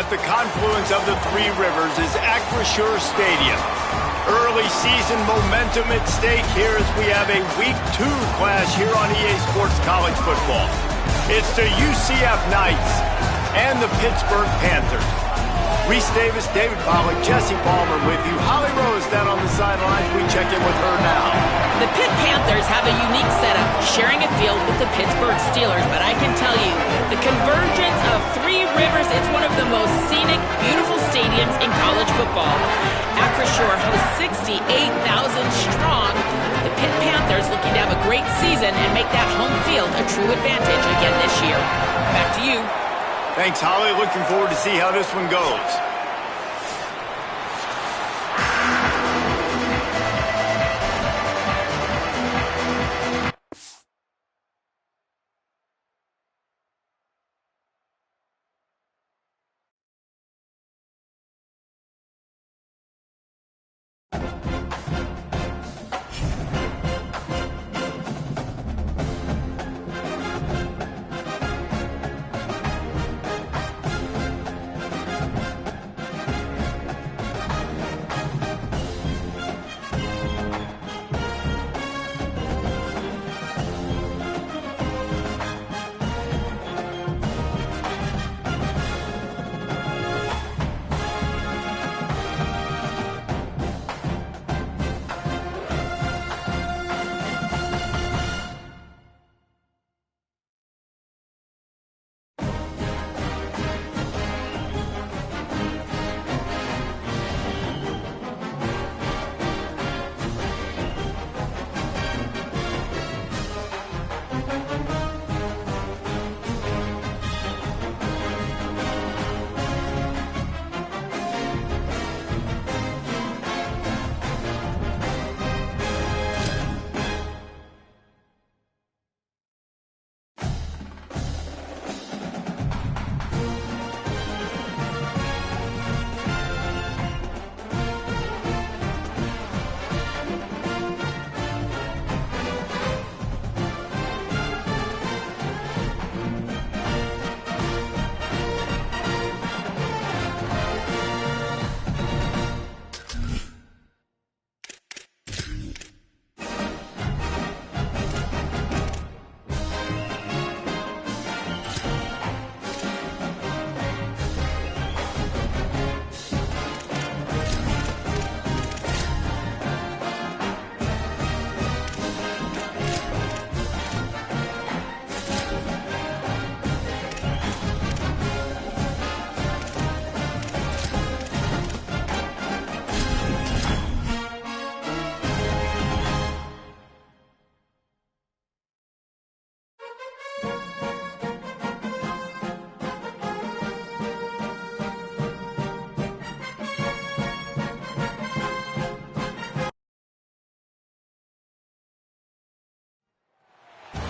At the confluence of the three rivers is Acrisure Stadium. Early season momentum at stake here as we have a Week 2 clash here on EA Sports College Football. It's the UCF Knights and the Pittsburgh Panthers. Reese Davis, David Pollack, Jesse Palmer with you. Holly Rose down on the sidelines. We check in with her now. The Pitt Panthers have a unique setup, sharing a field with the Pittsburgh Steelers, but I can tell you, the convergence of three rivers, it's one of the most scenic, beautiful stadiums in college football. Acrisure hosts 68,000 strong. The Pitt Panthers looking to have a great season and make that home field a true advantage again this year. Back to you. Thanks, Holly. Looking forward to see how this one goes.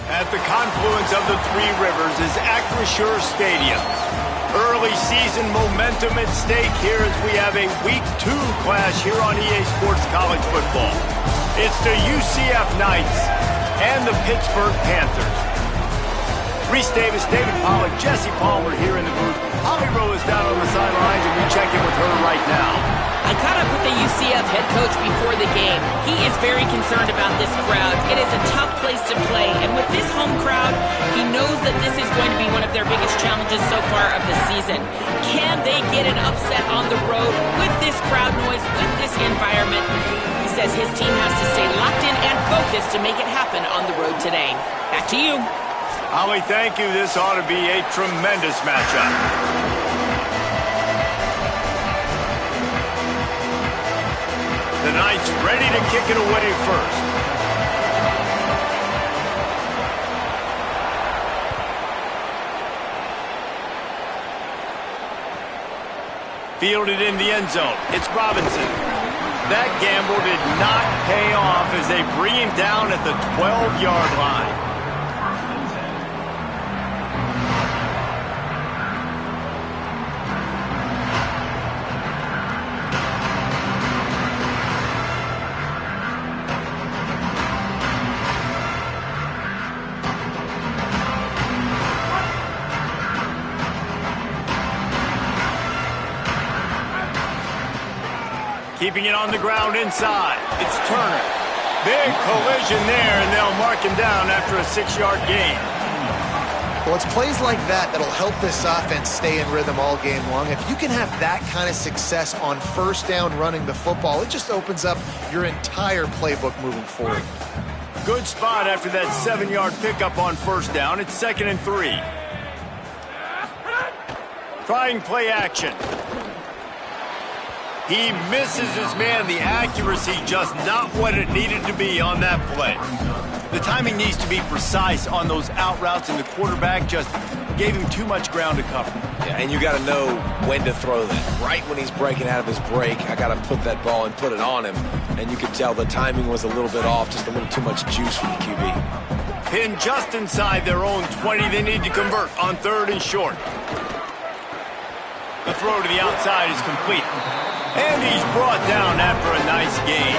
At the confluence of the three rivers is Acrisure Stadium. Early season momentum at stake here as we have a Week 2 clash here on EA Sports College Football. It's the UCF Knights and the Pittsburgh Panthers. Reese Davis, David Pollack, Jesse Palmer here in the booth. Holly Rose down on the sidelines, and we check in with her right now. I caught up with the UCF head coach before the game. He is very concerned about this crowd. It is a tough place to play, and with this home crowd, he knows that this is going to be one of their biggest challenges so far of the season. Can they get an upset on the road with this crowd noise, with this environment? He says his team has to stay locked in and focused to make it happen on the road today. Back to you. Holly, thank you. This ought to be a tremendous matchup. The Knights ready to kick it away first. Fielded in the end zone. It's Robinson. That gamble did not pay off as they bring him down at the 12-yard line. Keeping it on the ground inside. It's Turner. Big collision there, and they'll mark him down after a 6-yard gain. Well, it's plays like that that'll help this offense stay in rhythm all game long. If you can have that kind of success on first down running the football, it just opens up your entire playbook moving forward. Good spot after that 7-yard pickup on first down. It's 2nd and 3. Trying play action. He misses his man. The accuracy just not what it needed to be on that play. The timing needs to be precise on those out routes, and the quarterback just gave him too much ground to cover. Yeah, and you got to know when to throw that. Right when he's breaking out of his break, I got to put that ball and put it on him. And you could tell the timing was a little bit off, just a little too much juice for the QB. Pinned just inside their own 20. They need to convert on 3rd and short. The throw to the outside is complete. And he's brought down after a nice gain.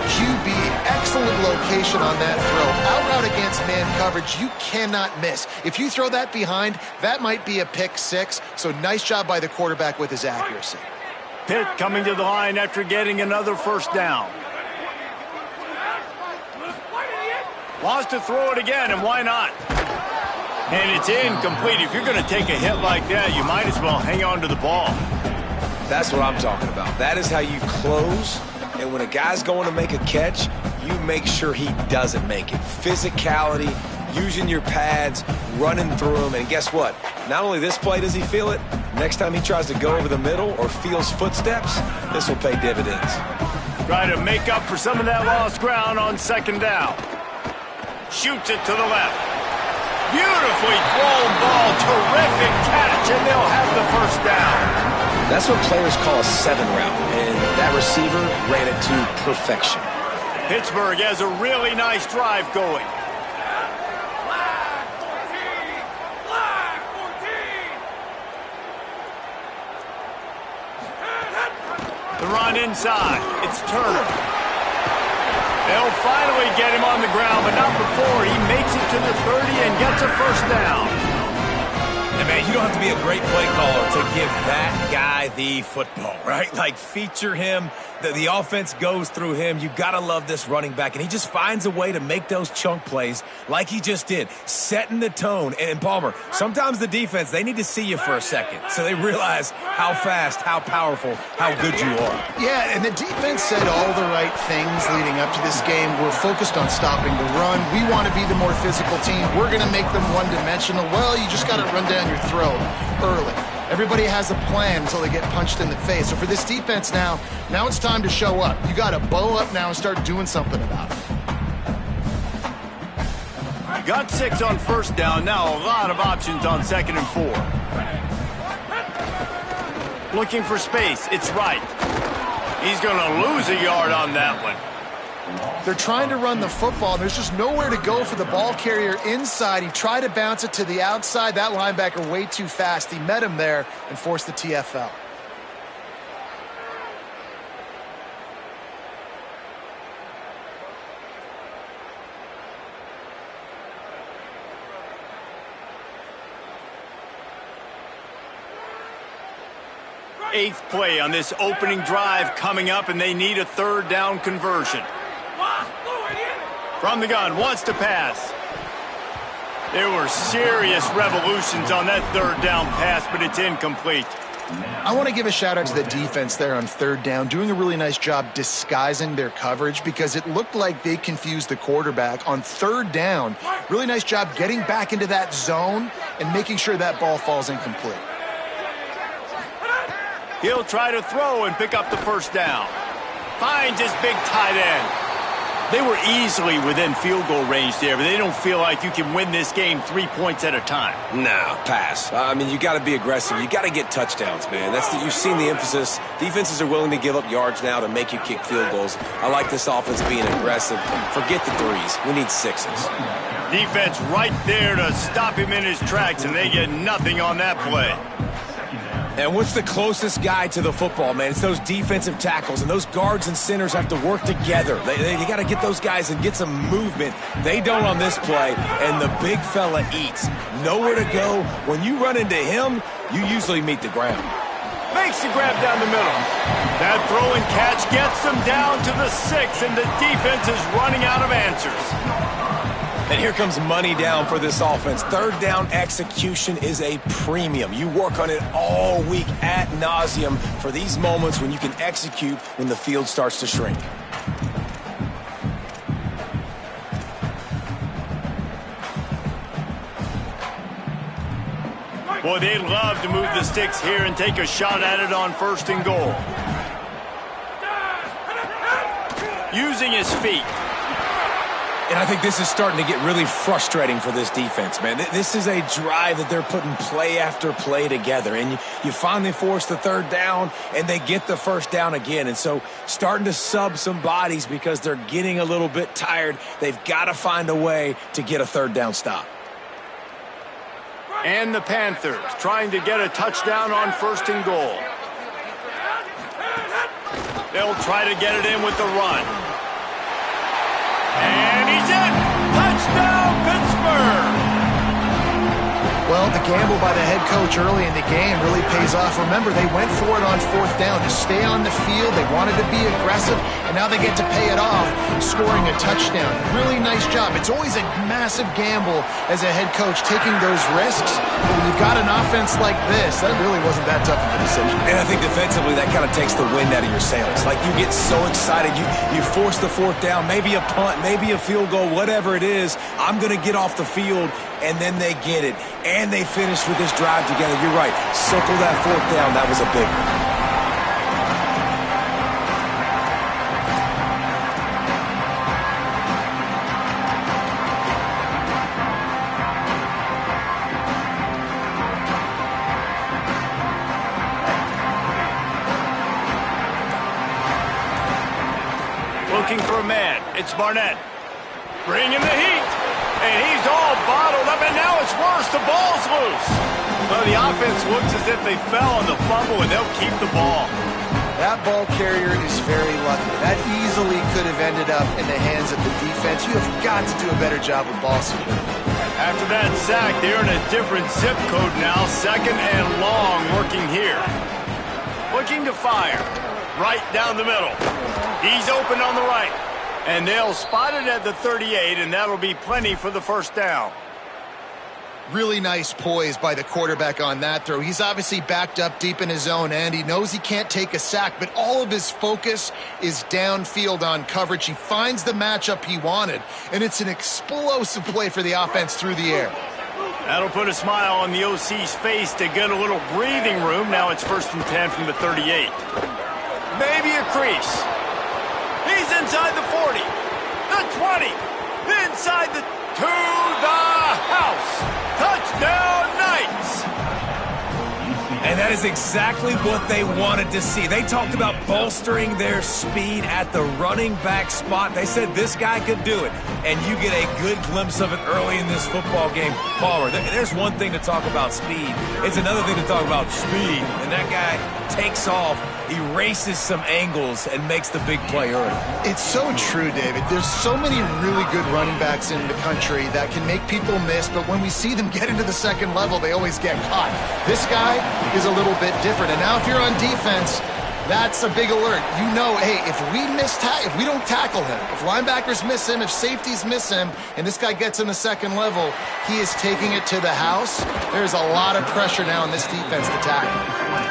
QB, excellent location on that throw. Out route against man coverage, you cannot miss. If you throw that behind, that might be a pick 6. So nice job by the quarterback with his accuracy. Pitt coming to the line after getting another first down. Wants to throw it again, and why not? And it's incomplete. If you're going to take a hit like that, you might as well hang on to the ball. That's what I'm talking about. That is how you close. And when a guy's going to make a catch, you make sure he doesn't make it. Physicality, using your pads, running through them. And guess what? Not only this play does he feel it, next time he tries to go over the middle or feels footsteps, this will pay dividends. Try to make up for some of that lost ground on 2nd down. Shoots it to the left. Beautifully thrown ball. Terrific catch, and they'll have the first down. That's what players call a 7 route, and that receiver ran it to perfection. Pittsburgh has a really nice drive going. The run inside. It's Turner. They'll finally get him on the ground, but not before he makes it to the 30 and gets a first down. And man, you don't have to be a great play caller to give that guy the football, right? Like, feature him. The offense goes through him. You got to love this running back. And he just finds a way to make those chunk plays like he just did, setting the tone. And Palmer, sometimes the defense, they need to see you for a second so they realize how fast, how powerful, how good you are. Yeah, and the defense said all the right things leading up to this game. We're focused on stopping the run. We want to be the more physical team. We're going to make them one-dimensional. Well, you just got to run down your throat early. Everybody has a plan until they get punched in the face. So for this defense now it's time to show up. You got to bow up now and start doing something about it. Got 6 on first down. Now a lot of options on 2nd and 4. Looking for space. It's right. He's going to lose a yard on that one. They're trying to run the football. There's just nowhere to go for the ball carrier inside. He tried to bounce it to the outside. That linebacker way too fast. He met him there and forced the TFL. Eighth play on this opening drive coming up, and they need a 3rd down conversion. From the gun, wants to pass. There were serious revolutions on that 3rd down pass, but it's incomplete. I want to give a shout out to the defense there on 3rd down, doing a really nice job disguising their coverage because it looked like they confused the quarterback on 3rd down. Really nice job getting back into that zone and making sure that ball falls incomplete. He'll try to throw and pick up the first down. Finds his big tight end. They were easily within field goal range there, but they don't feel like you can win this game 3 points at a time. Nah, pass. I mean, you got to be aggressive. You got to get touchdowns, man. You've seen the emphasis. Defenses are willing to give up yards now to make you kick field goals. I like this offense being aggressive. Forget the 3s. We need 6s. Defense right there to stop him in his tracks, and they get nothing on that play. And what's the closest guy to the football, man? It's those defensive tackles, and those guards and centers have to work together. They got to get those guys and get some movement. They don't on this play, and the big fella eats. Nowhere to go. When you run into him, you usually meet the ground. Makes the grab down the middle. That throw and catch gets them down to the 6, and the defense is running out of answers. And here comes money down for this offense. Third down execution is a premium. You work on it all week ad nauseum for these moments when you can execute when the field starts to shrink. Boy, they'd love to move the sticks here and take a shot at it on 1st and goal. Using his feet. And I think this is starting to get really frustrating for this defense, man. This is a drive that they're putting play after play together. And you finally force the 3rd down, and they get the 1st down again. And so starting to sub some bodies because they're getting a little bit tired. They've got to find a way to get a 3rd down stop. And the Panthers trying to get a touchdown on 1st and goal. They'll try to get it in with the run. And he's in! Touchdown, Pittsburgh! Well, the gamble by the head coach early in the game really pays off. Remember, they went for it on 4th down to stay on the field. They wanted to be aggressive, and now they get to pay it off, scoring a touchdown. Really nice job. It's always a massive gamble as a head coach taking those risks, but when you've got an offense like this, that really wasn't that tough of a decision. And I think defensively, that kind of takes the wind out of your sails. Like, you get so excited. You force the 4th down, maybe a punt, maybe a field goal, whatever it is. I'm going to get off the field, and then they get it. And they finish with this drive together. You're right. Circle that 4th down. That was a big one. Looking for a man. It's Barnett. Bringing the heat. And he's all bottled up, and now it's worse. The ball's loose. Well, the offense looks as if they fell on the fumble, and they'll keep the ball. That ball carrier is very lucky. That easily could have ended up in the hands of the defense. You have got to do a better job with ball security. After that sack, they're in a different zip code now. 2nd and long working here. Looking to fire. Right down the middle. He's open on the right. And they'll spot it at the 38, and that'll be plenty for the 1st down. Really nice poise by the quarterback on that throw. He's obviously backed up deep in his own end. He knows he can't take a sack, but all of his focus is downfield on coverage. He finds the matchup he wanted, and it's an explosive play for the offense through the air. That'll put a smile on the OC's face to get a little breathing room. Now it's 1st and 10 from the 38. Maybe a crease. He's inside the 40, the 20, inside the to the house. Touchdown, Knights. And that is exactly what they wanted to see. They talked about bolstering their speed at the running back spot. They said this guy could do it. And you get a good glimpse of it early in this football game. Palmer, there's one thing to talk about speed. It's another thing to talk about speed. And that guy takes off, erases some angles, and makes the big play early. It's so true, David. There's so many really good running backs in the country that can make people miss, but when we see them get into the 2nd level, they always get caught. This guy is a little bit different. And now if you're on defense, that's a big alert. You know, hey, if we don't tackle him, if linebackers miss him, if safeties miss him, and this guy gets in the 2nd level, he is taking it to the house. There's a lot of pressure now in this defense to tackle.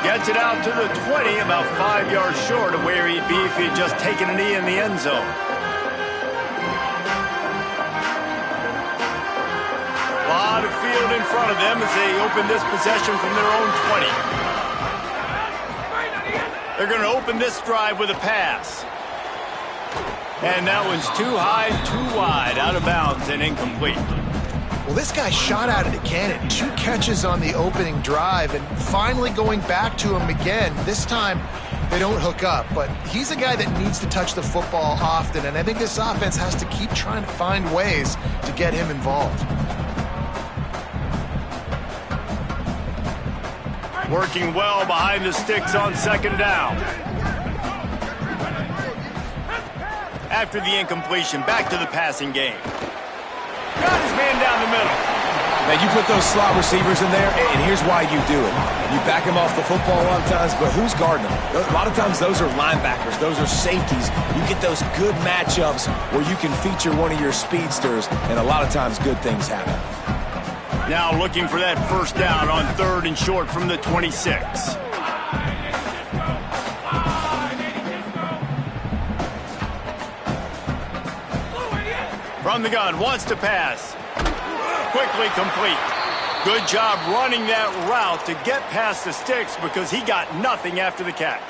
Gets it out to the 20, about 5 yards short of where he'd be if he'd just taken a knee in the end zone. A lot of field in front of them as they open this possession from their own 20. They're going to open this drive with a pass. And that one's too high, too wide, out of bounds, and incomplete. Well, this guy shot out of the cannon. 2 catches on the opening drive, and finally going back to him again. This time, they don't hook up, but he's a guy that needs to touch the football often, and I think this offense has to keep trying to find ways to get him involved. Working well behind the sticks on 2nd down. After the incompletion, back to the passing game. Got his man down the middle. Man, you put those slot receivers in there, and here's why you do it. You back them off the football a lot of times, but who's guarding them? A lot of times those are linebackers. Those are safeties. You get those good matchups where you can feature one of your speedsters, and a lot of times good things happen. Now looking for that first down on 3rd and short from the 26. From the gun, wants to pass. Quickly complete. Good job running that route to get past the sticks because he got nothing after the catch.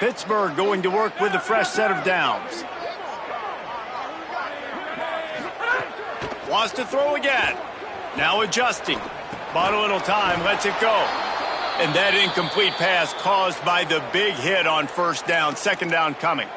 Pittsburgh going to work with a fresh set of downs. Wants to throw again. Now adjusting. Bought a little time, lets it go. And that incomplete pass caused by the big hit on first down. Second down coming.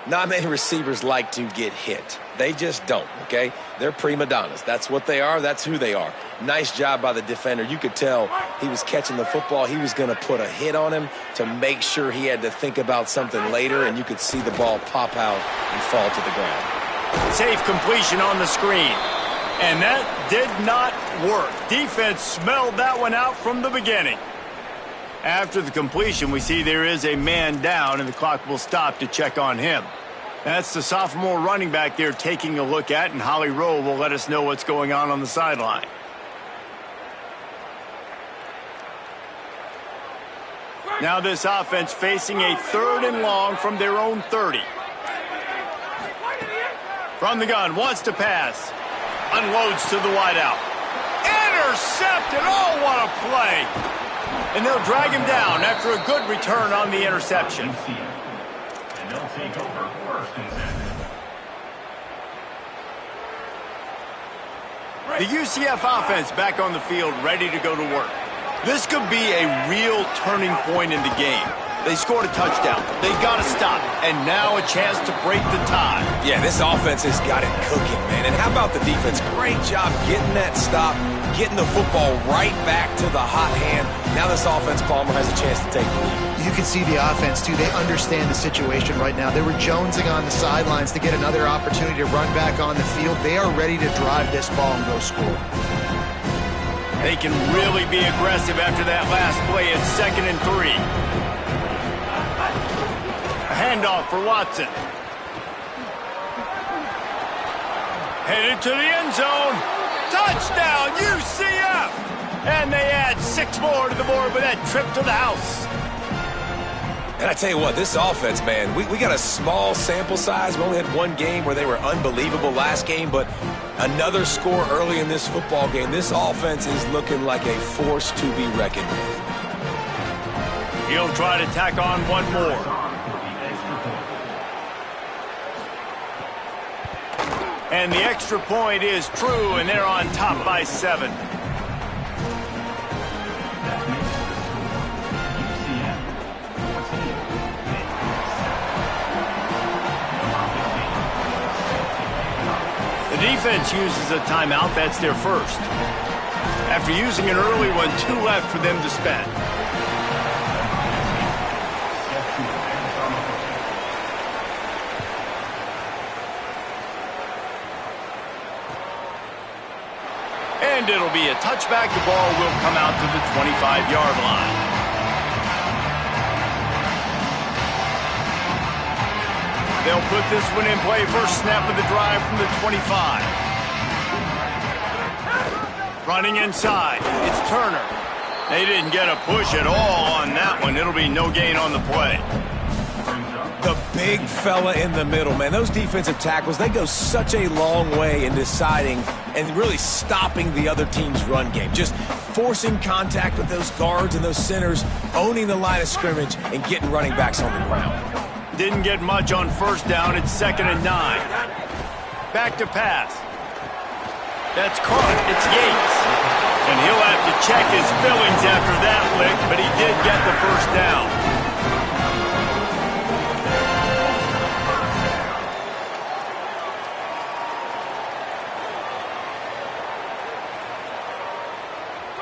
Not many receivers like to get hit. They just don't, okay? They're prima donnas. That's what they are. That's who they are. Nice job by the defender. You could tell he was catching the football. He was going to put a hit on him to make sure he had to think about something later, and you could see the ball pop out and fall to the ground. Safe completion on the screen. And that did not work. Defense smelled that one out from the beginning. After the completion, we see there is a man down, and the clock will stop to check on him. That's the sophomore running back there taking a look at, and Holly Rowe will let us know what's going on the sideline. Now this offense facing a 3rd and long from their own 30. From the gun, wants to pass. Unloads to the wideout. Intercepted! Oh, what a play! And they'll drag him down after a good return on the interception. And they'll take over 1st and 10. The UCF offense back on the field, ready to go to work. This could be a real turning point in the game. They scored a touchdown. They got to stop. And now a chance to break the tie. Yeah, this offense has got it cooking, man. And how about the defense? Great job getting that stop, getting the football right back to the hot hand. Now this offense, Palmer, has a chance to take the lead. You can see the offense, too. They understand the situation right now. They were jonesing on the sidelines to get another opportunity to run back on the field. They are ready to drive this ball and go score. They can really be aggressive after that last play at 2nd and 3. Handoff for Watson. Headed to the end zone. Touchdown, UCF! And they add 6 more to the board with that trip to the house. And I tell you what, this offense, man, we got a small sample size. We only had one game where they were unbelievable last game, but another score early in this football game. This offense is looking like a force to be reckoned with. He'll try to tack on one more. And the extra point is true, and they're on top by 7. The defense uses a timeout. That's their first. After using an early one, 2 left for them to spend. And it'll be a touchback. The ball will come out to the 25-yard line. They'll put this one in play. First snap of the drive from the 25. Running inside. It's Turner. They didn't get a push at all on that one. It'll be no gain on the play. The big fella in the middle, man. Those defensive tackles, they go such a long way in deciding and really stopping the other team's run game. Just forcing contact with those guards and those centers, owning the line of scrimmage, and getting running backs on the ground. Didn't get much on first down. It's 2nd and 9. Back to pass. That's caught. It's Yates. And he'll have to check his fillings after that lick, but he did get the first down.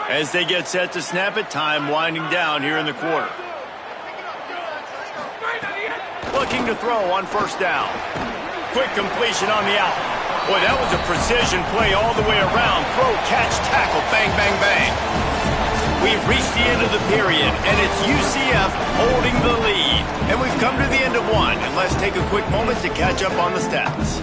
As they get set to snap it, time winding down here in the quarter. Looking to throw on first down. Quick completion on the out. Boy, that was a precision play all the way around. Throw, catch, tackle, bang, bang, bang. We've reached the end of the period, and it's UCF holding the lead. And we've come to the end of one. And let's take a quick moment to catch up on the stats.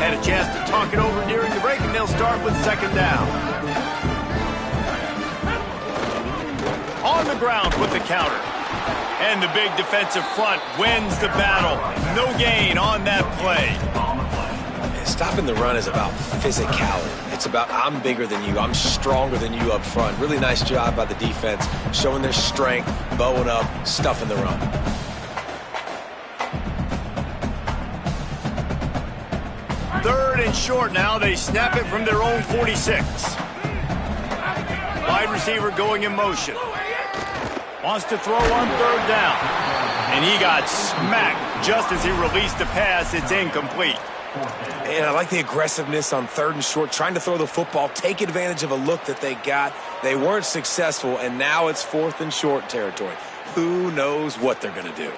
Had a chance to talk it over during the break, and they'll start with second down. On the ground with the counter. And the big defensive front wins the battle. No gain on that play. Stopping the run is about physicality. It's about I'm bigger than you. I'm stronger than you up front. Really nice job by the defense, showing their strength, bowing up, stuffing the run. Third and short now. They snap it from their own 46. Wide receiver going in motion. Wants to throw on third down. And he got smacked just as he released the pass. It's incomplete. And I like the aggressiveness on third and short, trying to throw the football, take advantage of a look that they got. They weren't successful, and now it's fourth and short territory. Who knows what they're going to do?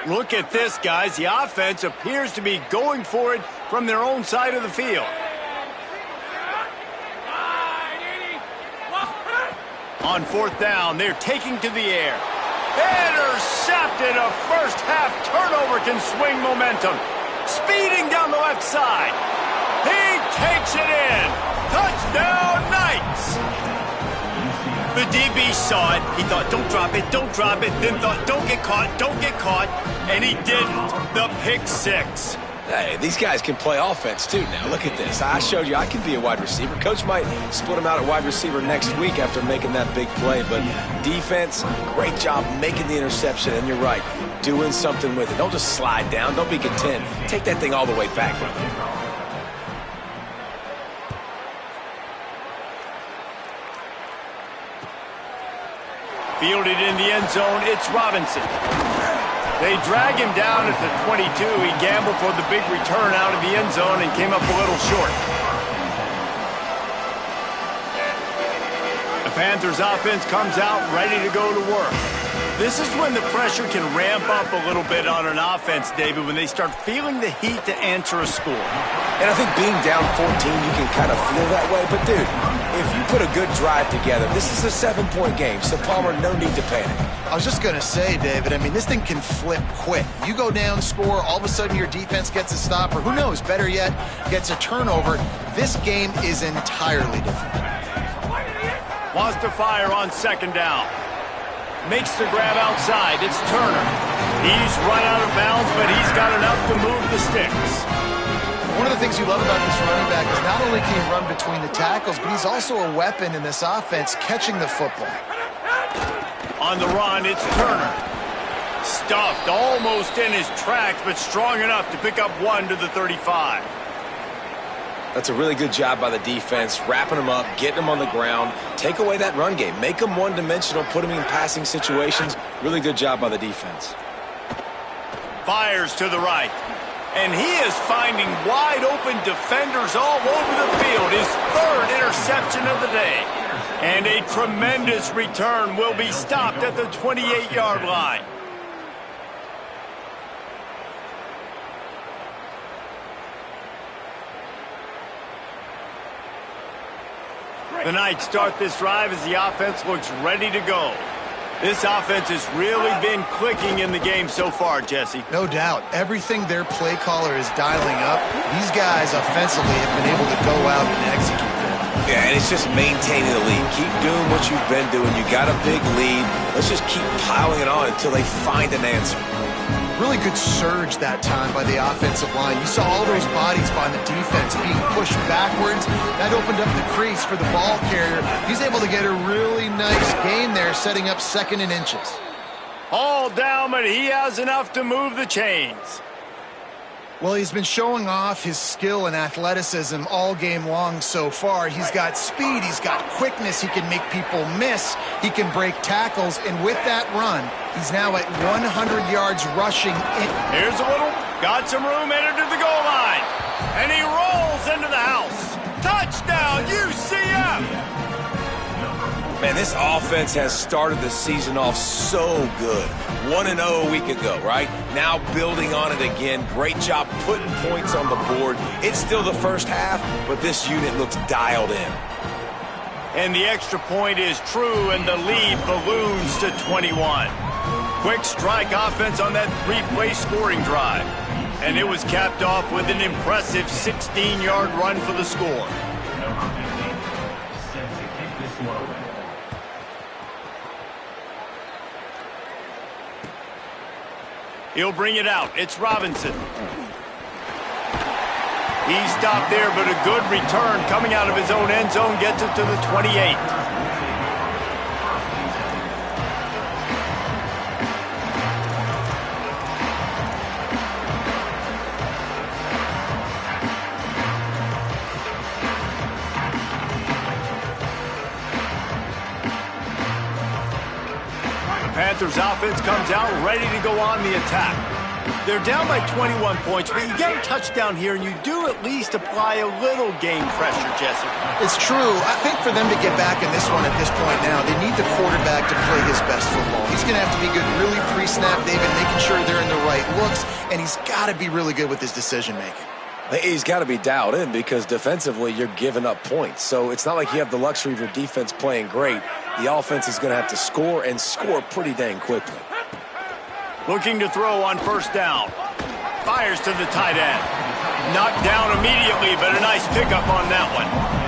Look at this, guys. The offense appears to be going for it from their own side of the field. On fourth down, they're taking to the air. Intercepted. A first-half turnover can swing momentum. Speeding down the left side. He takes it in. Touchdown, Knights. The DB saw it. He thought, don't drop it, don't drop it. Then thought, don't get caught, don't get caught. And he didn't. The pick six. Hey, these guys can play offense, too, now. Look at this. I showed you I can be a wide receiver. Coach might split him out at wide receiver next week after making that big play. But defense, great job making the interception. And you're right, doing something with it. Don't just slide down. Don't be content. Take that thing all the way back, brother. Fielded in the end zone, it's Robinson. They drag him down at the 22. He gambled for the big return out of the end zone and came up a little short. The Panthers offense comes out ready to go to work. This is when the pressure can ramp up a little bit on an offense, David, when they start feeling the heat to answer a score. And I think being down 14, you can kind of feel that way. But, dude, if you put a good drive together, this is a 7-point game. So, Palmer, no need to panic. I was just going to say, David, I mean, this thing can flip quick. You go down, score, all of a sudden your defense gets a stop, or who knows, better yet, gets a turnover. This game is entirely different. Wants to fire on second down. Makes the grab outside. It's Turner. He's run out of bounds, but he's got enough to move the sticks. One of the things you love about this running back is not only can he run between the tackles, but he's also a weapon in this offense, catching the football. On the run, it's Turner. Stuffed almost in his tracks, but strong enough to pick up one to the 35. That's a really good job by the defense, wrapping them up, getting them on the ground. Take away that run game. Make them one-dimensional, put them in passing situations. Really good job by the defense. Fires to the right. And he is finding wide-open defenders all over the field. His third interception of the day. And a tremendous return will be stopped at the 28-yard line. The Knights start this drive as the offense looks ready to go. This offense has really been clicking in the game so far, Jesse. No doubt. Everything their play caller is dialing up, these guys offensively have been able to go out and execute that. Yeah, and it's just maintaining the lead. Keep doing what you've been doing. You got a big lead. Let's just keep piling it on until they find an answer. Really good surge that time by the offensive line. You saw all those bodies by the defense being pushed backwards. That opened up the crease for the ball carrier. He's able to get a really nice gain there, setting up second and inches. All down, but he has enough to move the chains. Well, he's been showing off his skill and athleticism all game long so far. He's got speed, he's got quickness, he can make people miss, he can break tackles, and with that run, he's now at 100 yards rushing. Here's a little, got some room, entered to the goal line, and he rolls into the house. Touchdown, UCF! Man, this offense has started the season off so good. 1-0 a week ago, right? Now building on it again. Great job putting points on the board. It's still the first half, but this unit looks dialed in. And the extra point is true, and the lead balloons to 21. Quick strike offense on that three-play scoring drive. And it was capped off with an impressive 16-yard run for the score. Number 15, set to kick this one away. He'll bring it out. It's Robinson. He stopped there, but a good return coming out of his own end zone gets it to the 28. Panthers offense comes out ready to go on the attack. They're down by 21 points, but you get a touchdown here, and you do at least apply a little game pressure, Jesse. It's true. I think for them to get back in this one at this point now, they need the quarterback to play his best football. He's going to have to be good really pre-snap, David, making sure they're in the right looks, and he's got to be really good with his decision-making. He's got to be dialed in because defensively you're giving up points. So it's not like you have the luxury of your defense playing great. The offense is going to have to score and score pretty dang quickly. Looking to throw on first down. Fires to the tight end. Knocked down immediately, but a nice pickup on that one.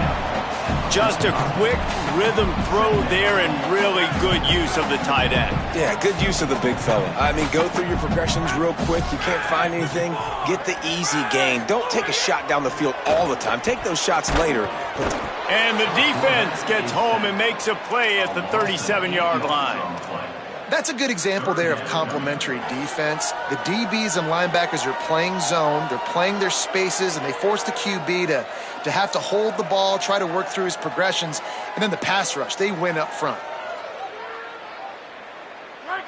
Just a quick rhythm throw there and really good use of the tight end. Yeah, good use of the big fella. I mean, go through your progressions real quick. You can't find anything. Get the easy gain. Don't take a shot down the field all the time. Take those shots later. And the defense gets home and makes a play at the 37-yard line. That's a good example there of complementary defense. The DBs and linebackers are playing zone, they're playing their spaces, and they force the QB to have to hold the ball, try to work through his progressions, and then the pass rush, they win up front.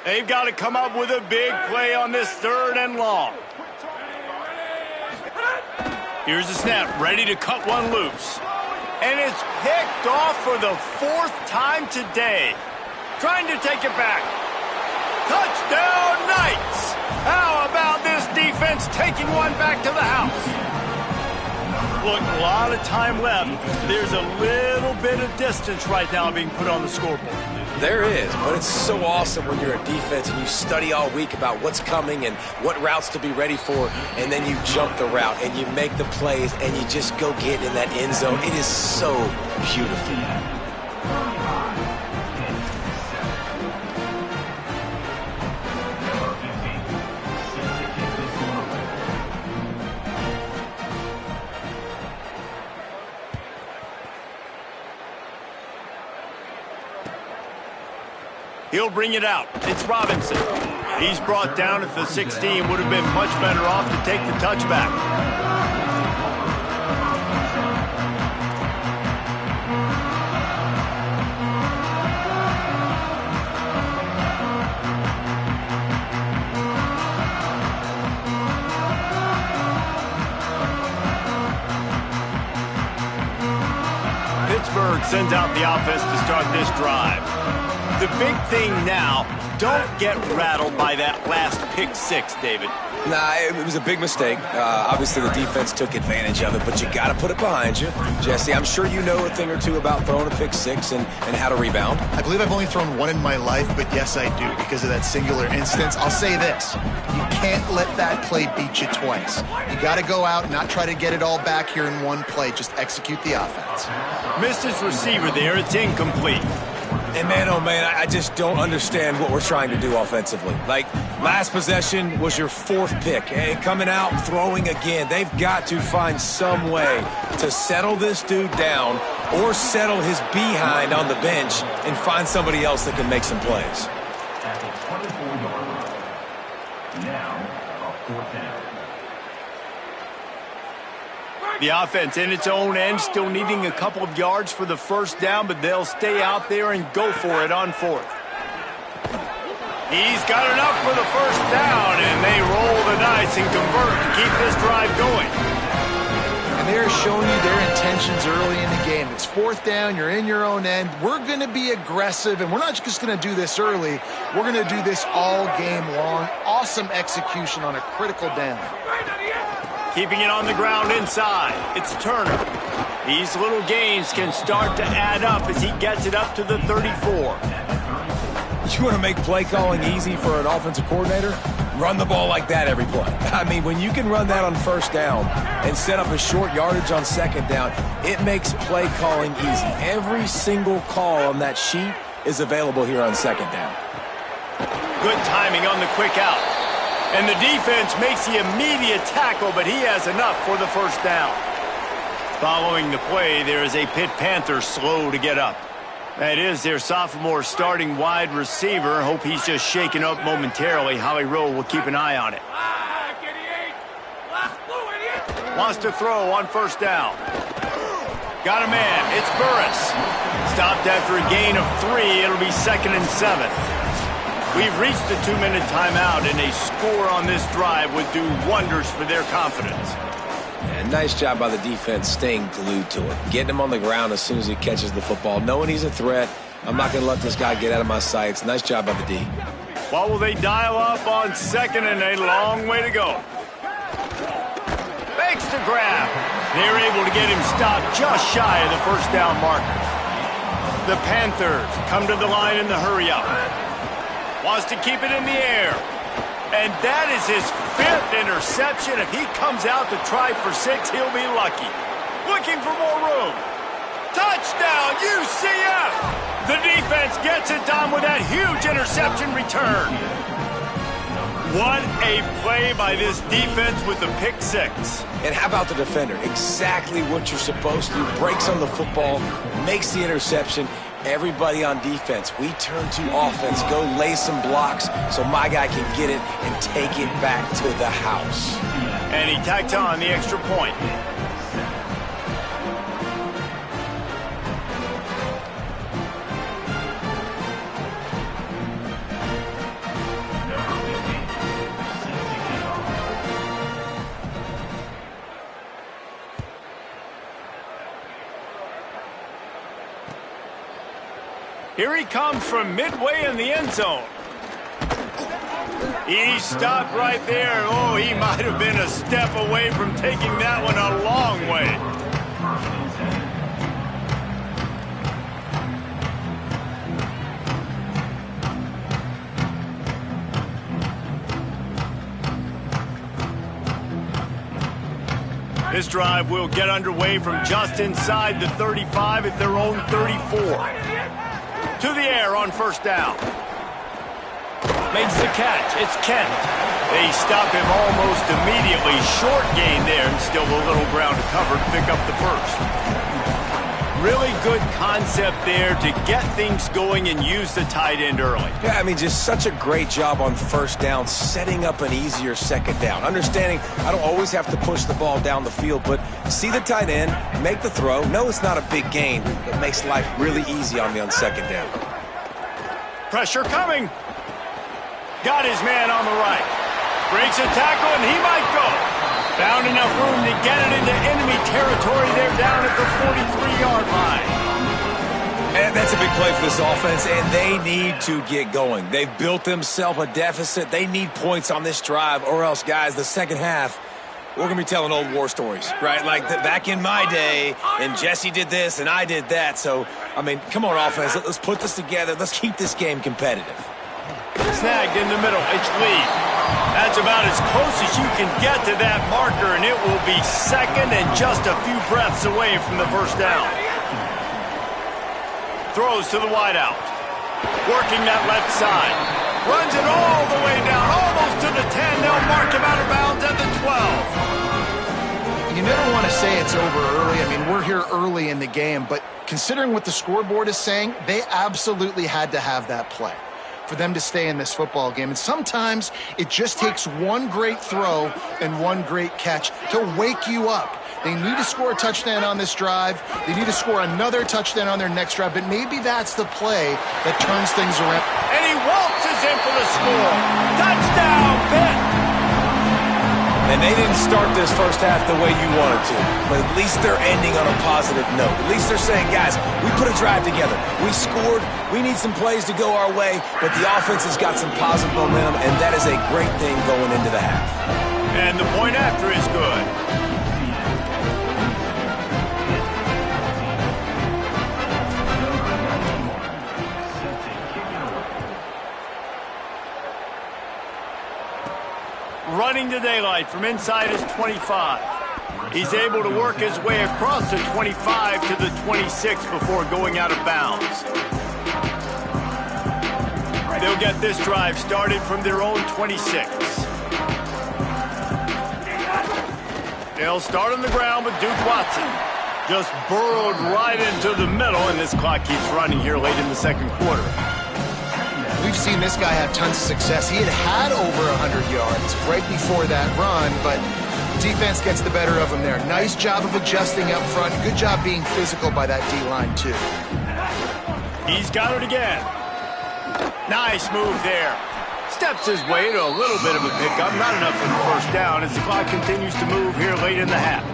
They've got to come up with a big play on this 3rd and long. Here's the snap, ready to cut one loose. And it's picked off for the 4th time today. Trying to take it back. Touchdown, Knights! How about this defense taking one back to the house? Look, a lot of time left. There's a little bit of distance right now being put on the scoreboard. There is, but it's so awesome when you're a defense and you study all week about what's coming and what routes to be ready for, and then you jump the route and you make the plays and you just go get in that end zone. It is so beautiful. He'll bring it out. It's Robinson. He's brought down at the 16. Would have been much better off to take the touchback. Pittsburgh sends out the offense to start this drive. The big thing now, don't get rattled by that last pick 6, David. Nah, it was a big mistake. Obviously, the defense took advantage of it, but you got to put it behind you. Jesse, I'm sure you know a thing or two about throwing a pick 6 and how to rebound. I believe I've only thrown one in my life, but yes, I do, because of that singular instance. I'll say this. You can't let that play beat you twice. You got to go out and not try to get it all back here in one play. Just execute the offense. Missed his receiver there. It's incomplete. And man, oh man, I just don't understand what we're trying to do offensively. Like, last possession was your 4th pick. And coming out, throwing again. They've got to find some way to settle this dude down or settle his behind on the bench and find somebody else that can make some plays. At the 24-yard line. Now, a 4th down. The offense in its own end, still needing a couple of yards for the first down, but they'll stay out there and go for it on fourth. He's got enough for the first down, and they roll the dice and convert to keep this drive going. And they're showing you their intentions early in the game. It's fourth down, you're in your own end. We're going to be aggressive, and we're not just going to do this early. We're going to do this all game long. Awesome execution on a critical down. Keeping it on the ground inside. It's Turner. These little gains can start to add up as he gets it up to the 34. You want to make play calling easy for an offensive coordinator? Run the ball like that every play. I mean, when you can run that on first down and set up a short yardage on second down, it makes play calling easy. Every single call on that sheet is available here on second down. Good timing on the quick out. And the defense makes the immediate tackle, but he has enough for the first down. Following the play, there is a Pitt Panther slow to get up. That is their sophomore starting wide receiver. Hope he's just shaken up momentarily. Howie Rowe will keep an eye on it. Wants to throw on first down. Got a man. It's Burris. Stopped after a gain of 3. It'll be 2nd and 7. We've reached the 2-minute timeout, and a score on this drive would do wonders for their confidence. And nice job by the defense staying glued to it. Getting him on the ground as soon as he catches the football. Knowing he's a threat. I'm not going to let this guy get out of my sights. Nice job by the D. What will they dial up on second and a long way to go? Fakes to grab. They're able to get him stopped just shy of the first down marker. The Panthers come to the line in the hurry-up. Wants to keep it in the air. And that is his 5th interception. If he comes out to try for 6, he'll be lucky. Looking for more room. Touchdown, UCF! The defense gets it done with that huge interception return. What a play by this defense with the pick 6. And how about the defender? Exactly what you're supposed to do. Breaks on the football, makes the interception. Everybody on defense, we turn to offense. Go lay some blocks so my guy can get it and take it back to the house. And he tacked on the extra point. Here he comes from midway in the end zone. He stopped right there. Oh, he might have been a step away from taking that one a long way. This drive will get underway from just inside the 35 at their own 34. To the air on first down. Makes the catch. It's Kent. They stop him almost immediately. Short gain there, and still a little ground to cover to pick up the first. Really good concept there to get things going and use the tight end early. Yeah, I mean, just such a great job on first down, setting up an easier second down. Understanding I don't always have to push the ball down the field, but see the tight end, make the throw. No, it's not a big gain, but makes life really easy on me on second down. Pressure coming. Got his man on the right. Breaks a tackle, and he might go. Found enough room to get it into enemy territory. They're down at the 43-yard line. And that's a big play for this offense, and they need to get going. They've built themselves a deficit. They need points on this drive, or else, guys, the second half, we're going to be telling old war stories, right? Like back in my day, and Jesse did this, and I did that. So, I mean, come on, offense. Let's put this together. Let's keep this game competitive. Snagged in the middle. It's Lee. That's about as close as you can get to that marker, and it will be second and just a few breaths away from the first down. Throws to the wideout. Working that left side. Runs it all the way down, almost to the 10. They'll mark him out of bounds at the 12. You never want to say it's over early. I mean, we're here early in the game, but considering what the scoreboard is saying, they absolutely had to have that play. for them to stay in this football game. And sometimes it just takes one great throw and one great catch to wake you up. They need to score a touchdown on this drive. They need to score another touchdown on their next drive, but maybe that's the play that turns things around. And he waltzes in for the score. Touchdown, Pitt! And they didn't start this first half the way you wanted to, but at least they're ending on a positive note. At least they're saying, guys, we put a drive together. We scored. We need some plays to go our way, but the offense has got some positive momentum, and that is a great thing going into the half. And the point after is good. Running to daylight from inside his 25. He's able to work his way across the 25 to the 26 before going out of bounds. They'll get this drive started from their own 26. They'll start on the ground with Duke Watson. Just burrowed right into the middle, and this clock keeps running here late in the second quarter. We've seen this guy have tons of success. He had over 100 yards right before that run, but defense gets the better of him there. Nice job of adjusting up front. Good job being physical by that D-line, too. He's got it again. Nice move there. Steps his way to a little bit of a pickup. Not enough for the first down as the clock continues to move here late in the half.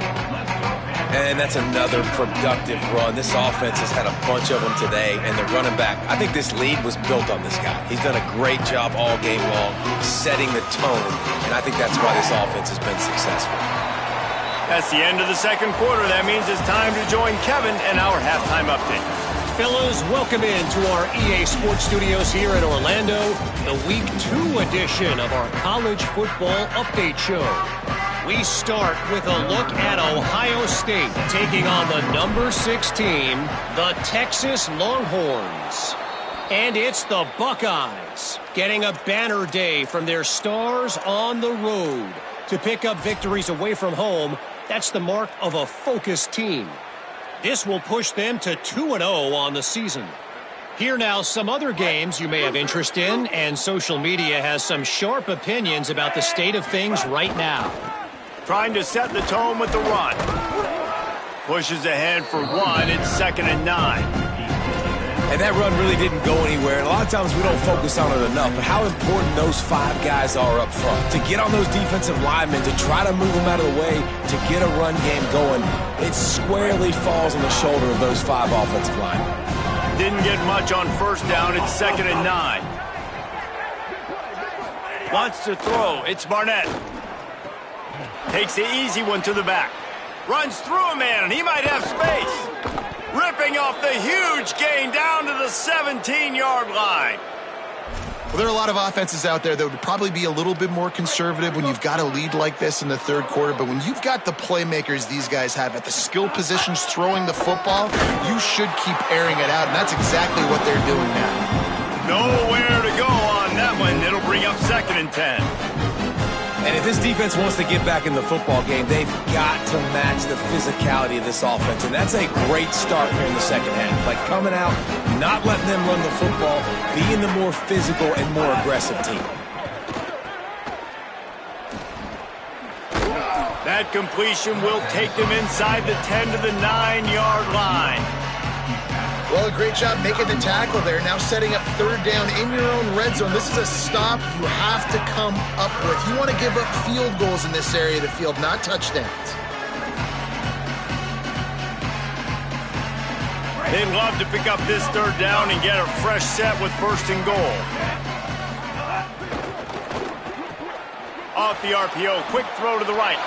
And that's another productive run. This offense has had a bunch of them today, and they're running back. I think this lead was built on this guy. He's done a great job all game long, setting the tone, and I think that's why this offense has been successful. That's the end of the second quarter. That means it's time to join Kevin in our halftime update. Fellas, welcome into our EA Sports Studios here in Orlando, the Week 2 edition of our College Football Update Show. We start with a look at Ohio State taking on the number 6 team, the Texas Longhorns. And it's the Buckeyes getting a banner day from their stars on the road. To pick up victories away from home, that's the mark of a focused team. This will push them to 2-0 on the season. Here now, some other games you may have interest in, and social media has some sharp opinions about the state of things right now. Trying to set the tone with the run. Pushes ahead for one. It's 2nd and 9. And that run really didn't go anywhere. And a lot of times we don't focus on it enough. But how important those 5 guys are up front. To get on those defensive linemen, to try to move them out of the way, to get a run game going, it squarely falls on the shoulder of those 5 offensive linemen. Didn't get much on first down. It's 2nd and 9. Wants to throw. It's Barnett. Takes the easy one to the back. Runs through a man, and he might have space. Ripping off the huge gain down to the 17-yard line. Well, there are a lot of offenses out there that would probably be a little bit more conservative when you've got a lead like this in the third quarter. But when you've got the playmakers these guys have at the skill positions throwing the football, you should keep airing it out. And that's exactly what they're doing now. Nowhere to go on that one. It'll bring up 2nd and 10. And if this defense wants to get back in the football game, they've got to match the physicality of this offense. And that's a great start here in the second half. Like coming out, not letting them run the football, being the more physical and more aggressive team. That completion will take them inside the 10 to the 9-yard line. Well, a great job making the tackle there. Now setting up 3rd down in your own red zone. This is a stop you have to come up with. You want to give up field goals in this area of the field, not touchdowns. They'd love to pick up this 3rd down and get a fresh set with 1st and goal. Off the RPO, quick throw to the right.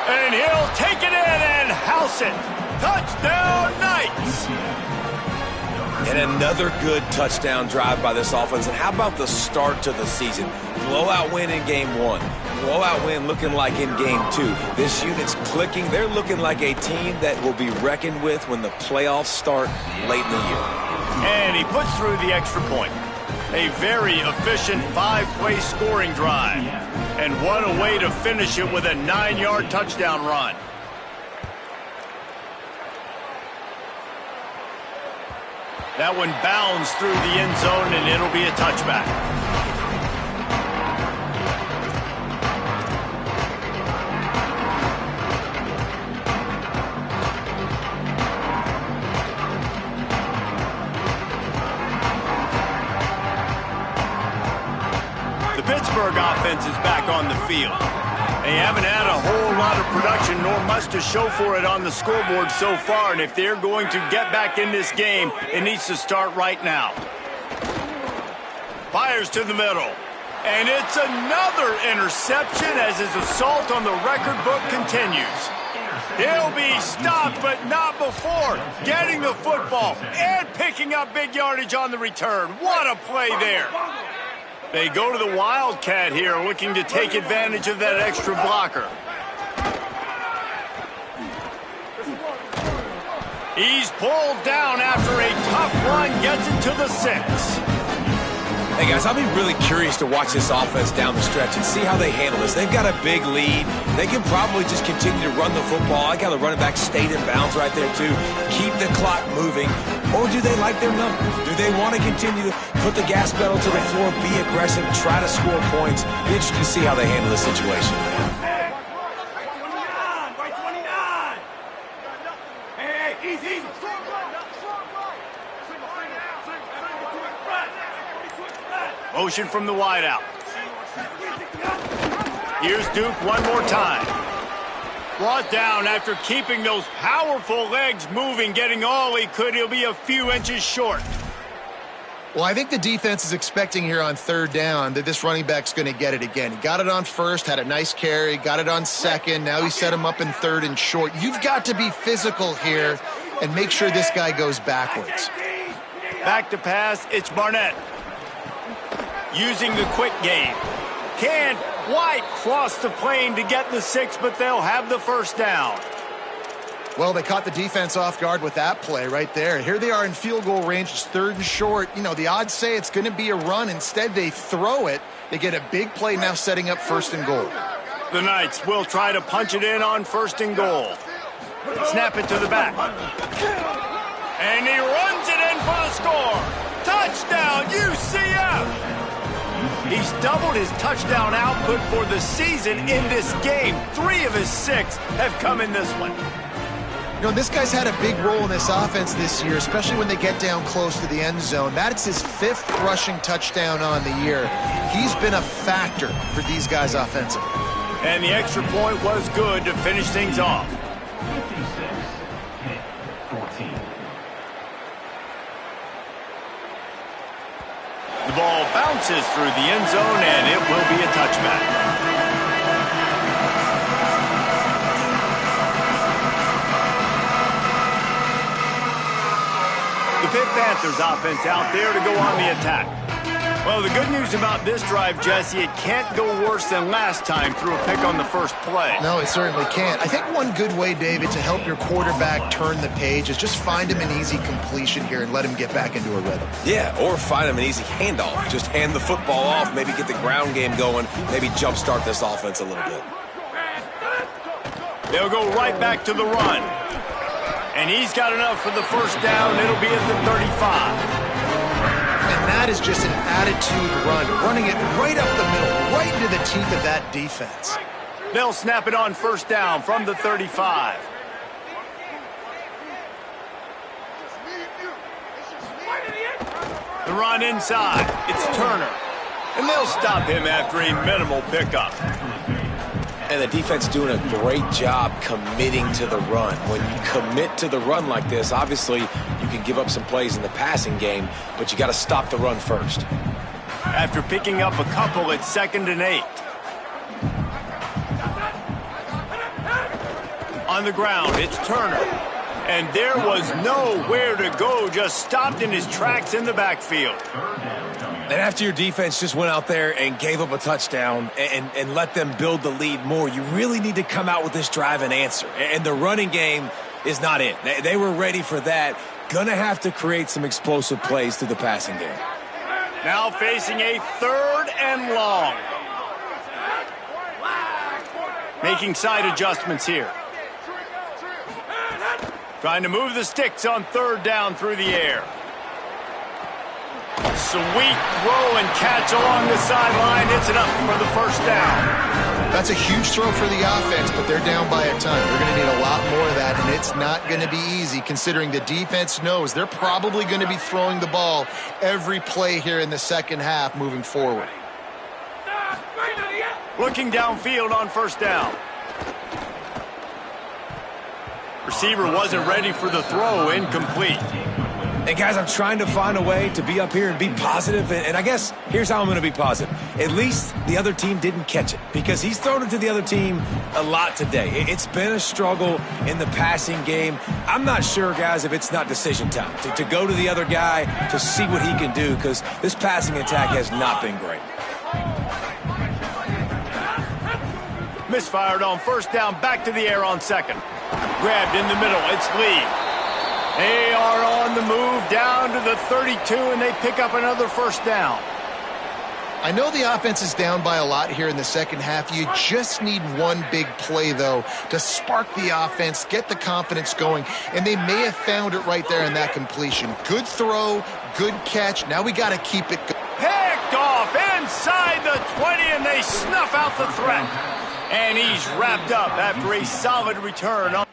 And he'll take it in and house it. Touchdown, Knights! And another good touchdown drive by this offense. And how about the start to the season? Blowout win in game 1. Blowout win looking like in game 2. This unit's clicking. They're looking like a team that will be reckoned with when the playoffs start late in the year. And he puts through the extra point. A very efficient 5-play scoring drive. And what a way to finish it with a 9-yard touchdown run. That one bounds through the end zone, and it'll be a touchback. Pittsburgh offense is back on the field. They haven't had a whole lot of production nor much to show for it on the scoreboard so far, and if they're going to get back in this game, it needs to start right now. Fires to the middle. And it's another interception as his assault on the record book continues. He'll be stopped, but not before getting the football and picking up big yardage on the return. What a play there. They go to the Wildcat here, looking to take advantage of that extra blocker. He's pulled down after a tough run, gets it to the 6. Hey, guys, I'll be really curious to watch this offense down the stretch and see how they handle this. They've got a big lead. They can probably just continue to run the football. I got the running back stayed in bounds right there, too. Keep the clock moving. Or do they like their numbers? Do they want to continue to put the gas pedal to the floor, be aggressive, try to score points? Be interesting to see how they handle this situation. Motion from the wideout. Here's Duke one more time. Brought down after keeping those powerful legs moving, getting all he could. He'll be a few inches short. Well, I think the defense is expecting here on third down that this running back's going to get it again. He got it on first, had a nice carry, got it on second. Now he set him up in third and short. You've got to be physical here and make sure this guy goes backwards. Back to pass, it's Barnett. Using the quick game. Can't quite cross the plane to get the 6, but they'll have the first down. Well, they caught the defense off guard with that play right there. Here they are in field goal range. It's third and short. You know, the odds say it's going to be a run. Instead, they throw it. They get a big play now setting up first and goal. The Knights will try to punch it in on first and goal. Snap it to the back. And he runs it in for the score. Touchdown, UCF! He's doubled his touchdown output for the season in this game. 3 of his 6 have come in this one. You know, this guy's had a big role in this offense this year, especially when they get down close to the end zone. That's his 5th rushing touchdown on the year. He's been a factor for these guys offensively. And the extra point was good to finish things off. 56-14. The ball bounces through the end zone, and it will be a touchback. The Pitt Panthers offense out there to go on the attack. Well, the good news about this drive, Jesse, it can't go worse than last time through a pick on the first play. No, it certainly can't. I think one good way, David, to help your quarterback turn the page is just find him an easy completion here and let him get back into a rhythm. Yeah, or find him an easy handoff. Just hand the football off, maybe get the ground game going, maybe jumpstart this offense a little bit. They'll go right back to the run. And he's got enough for the first down. It'll be at the 35. And that is just an attitude run, running it right up the middle, right into the teeth of that defense. They'll snap it on first down from the 35. The run inside. It's Turner. And they'll stop him after a minimal pickup. And the defense doing a great job committing to the run. When you commit to the run like this, obviously you can give up some plays in the passing game, but you got to stop the run first. After picking up a couple, it's 2nd and 8. On the ground, it's Turner. And there was nowhere to go, just stopped in his tracks in the backfield. And after your defense just went out there and gave up a touchdown and let them build the lead more, you really need to come out with this drive and answer. And the running game is not it. They were ready for that. Gonna have to create some explosive plays through the passing game. Now facing a 3rd and long. Making side adjustments here. Trying to move the sticks on 3rd down through the air. Sweet throw and catch along the sideline. It's enough for the first down. That's a huge throw for the offense, but they're down by a ton. They're going to need a lot more of that, and it's not going to be easy considering the defense knows they're probably going to be throwing the ball every play here in the second half moving forward. Looking downfield on first down. Receiver wasn't ready for the throw, incomplete. And guys, I'm trying to find a way to be up here and be positive, and I guess here's how I'm going to be positive. At least the other team didn't catch it, because he's thrown it to the other team a lot today. It's been a struggle in the passing game. I'm not sure, guys, if it's not decision time to go to the other guy to see what he can do, because this passing attack has not been great. Misfired on first down, back to the air on second. Grabbed in the middle, it's Lee. They are on the move down to the 32, and they pick up another first down. I know the offense is down by a lot here in the second half. You just need one big play, though, to spark the offense, get the confidence going, and they may have found it right there in that completion. Good throw, good catch. Now we got to keep it going. Picked off inside the 20, and they snuff out the threat. And he's wrapped up after a solid return.